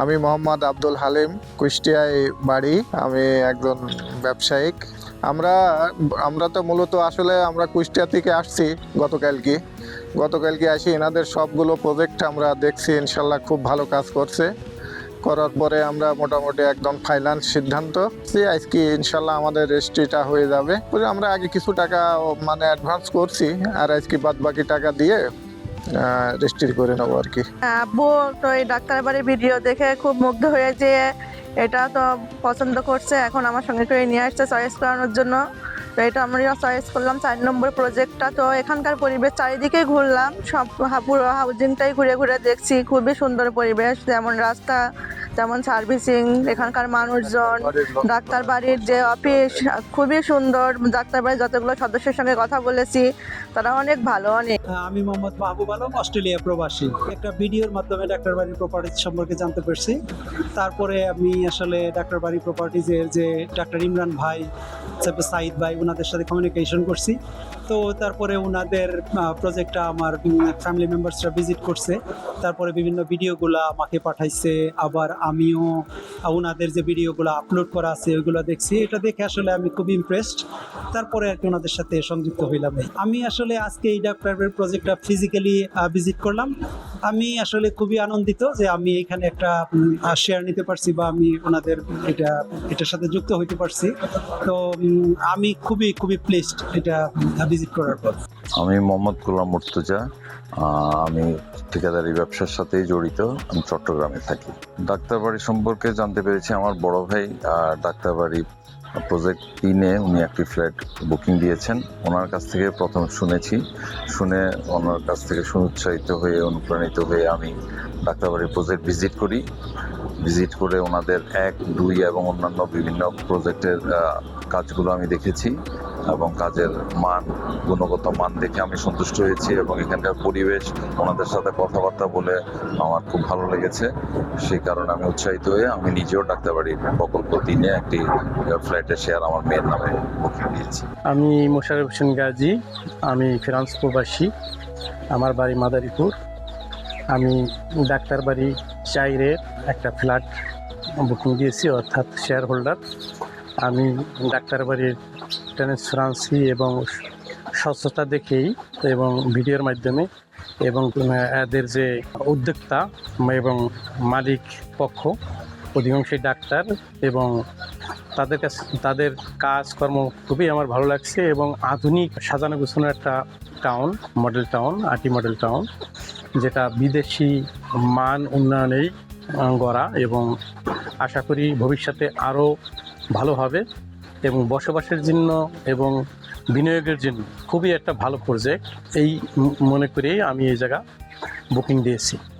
আমি মোহাম্মদ আব্দুল হালিম, কুষ্টিয়ায় বাড়ি। আমি একজন ব্যবসায়িক। আমরা আমরা তো মূলত আসলে আমরা কুষ্টিয়া থেকে আসছি গতকালকে আসি। এনাদের সবগুলো প্রজেক্ট আমরা দেখছি, ইনশাল্লাহ খুব ভালো কাজ করছে। করার পরে আমরা মোটামুটি একদম ফাইনাল সিদ্ধান্ত আজকে ইনশাল্লাহ আমাদের রেজিস্ট্রিটা হয়ে যাবে। আমরা আগে কিছু টাকা অ্যাডভান্স করছি, আর আজকে বাদ বাকি টাকা দিয়ে রেজিস্ট্রি করে নেবো আর কি। আব্বু তো এই ডাক্তার বাড়ির ভিডিও দেখে খুব মুগ্ধ হয়েছে, এটা তো পছন্দ করছে। এখন আমার সঙ্গে করে নিয়ে আসছে চয়েস করানোর জন্য। তো এটা আমরা চয়েস করলাম 4 নম্বর প্রজেক্টটা। তো এখানকার পরিবেশ চারিদিকে ঘুরলাম, সব পুরো হাউজিংটাই ঘুরে ঘুরে দেখছি। খুবই সুন্দর পরিবেশ, যেমন রাস্তা, যেমন সার্ভিসিং, এখানকার মানুষজন, ডাক্তার বাড়ির যে অফিস খুবই সুন্দর। ডাক্তার বাড়ির যতগুলো সদস্যের সঙ্গে কথা বলেছি, তারা অনেক ভালো। অনেক আমি মোহাম্মদ মাহবুব আলম, অস্ট্রেলিয়া প্রবাসী। একটা ভিডিওর মাধ্যমে ডাক্তার বাড়ি প্রপার্টিজ সম্পর্কে জানতে পারছি। তারপরে আমি আসলে ডাক্তার বাড়ি প্রপার্টিজের যে ডাক্তার ইমরান ভাই, তারপর সাইদ ভাই, ওনাদের সাথে কমিউনিকেশন করছি। তো তারপরে ওনাদের প্রজেক্টটা আমার ফ্যামিলি মেম্বার্সরা ভিজিট করছে। তারপরে বিভিন্ন ভিডিওগুলো আমাকে পাঠাইছে, আবার আমিও ওনাদের যে ভিডিওগুলো আপলোড করা আছে ওইগুলো দেখছি। এটা দেখে আসলে আমি খুব ইমপ্রেসড। তারপরে আর কি ওনাদের সাথে সংযুক্ত হইলাম। আমি আসলে আজকে এই ডাক্তার প্রজেক্টটা ফিজিক্যালি ভিজিট করলাম। আমি আসলে খুবই আনন্দিত যে আমি এখানে একটা শেয়ার নিতে পারছি, বা আমি ওনাদের এটার সাথে যুক্ত হইতে পারছি। তো আমি খুবই প্লেসড এটা ভিজিট করার পর। আমি মোহাম্মদ গোলাম মুর্তজা। আমি ঠিকাদারি ব্যবসার সাথেই জড়িত। আমি চট্টগ্রামে থাকি। ডাক্তারবাড়ি সম্পর্কে জানতে পেরেছি আমার বড় ভাই ডাক্তারবাড়ি প্রজেক্ট 3-এ উনি একটি ফ্ল্যাট বুকিং দিয়েছেন। ওনার কাছ থেকে প্রথম শুনে ওনার কাছ থেকে অনুৎসাহিত হয়ে অনুপ্রাণিত হয়ে আমি ডাক্তারবাড়ি প্রজেক্ট ভিজিট করে ওনাদের 1, 2 এবং অন্যান্য বিভিন্ন প্রজেক্টের কাজগুলো আমি দেখেছি, এবং কাজের গুণগত মান দেখে আমি সন্তুষ্ট হয়েছি। এবং এখানকার পরিবেশ, ওনাদের সাথে কথাবার্তা বলে আমার খুব ভালো লেগেছে। সেই কারণে আমি উৎসাহিত হয়ে আমি নিজেও ডাক্তারবাড়ির প্রকল্প 3-এ একটি ফ্ল্যাটের শেয়ার আমার মেয়ের নামে বুকিং দিয়েছি। আমি মোশাররফ হোসেন গাজী, আমি ফ্রান্স প্রবাসী। আমার বাড়ি মাদারীপুর। আমি ডাক্তারবাড়ি 4-এর একটা ফ্ল্যাট বুকিং দিয়েছি, অর্থাৎ শেয়ার হোল্ডার। আমি ডাক্তারবাড়ির ট্রান্সপারেন্সি এবং স্বচ্ছতা দেখেই এবং ভিডিওর মাধ্যমে এবং এদের যে উদ্যোক্তা এবং মালিক পক্ষ অধিকাংশই ডাক্তার, এবং তাদের কাজকর্ম খুবই আমার ভালো লাগছে। এবং আধুনিক সাজানো গোছানো একটা টাউন, মডেল টাউন, আটি মডেল টাউন, যেটা বিদেশি মান উন্নয়নেই গড়া, এবং আশা করি ভবিষ্যতে আরও ভালো হবে। এবং বসবাসের জন্য এবং বিনিয়োগের জন্য খুবই একটা ভালো প্রজেক্ট, এই মনে করেই আমি এই জায়গা বুকিং দিয়েছি।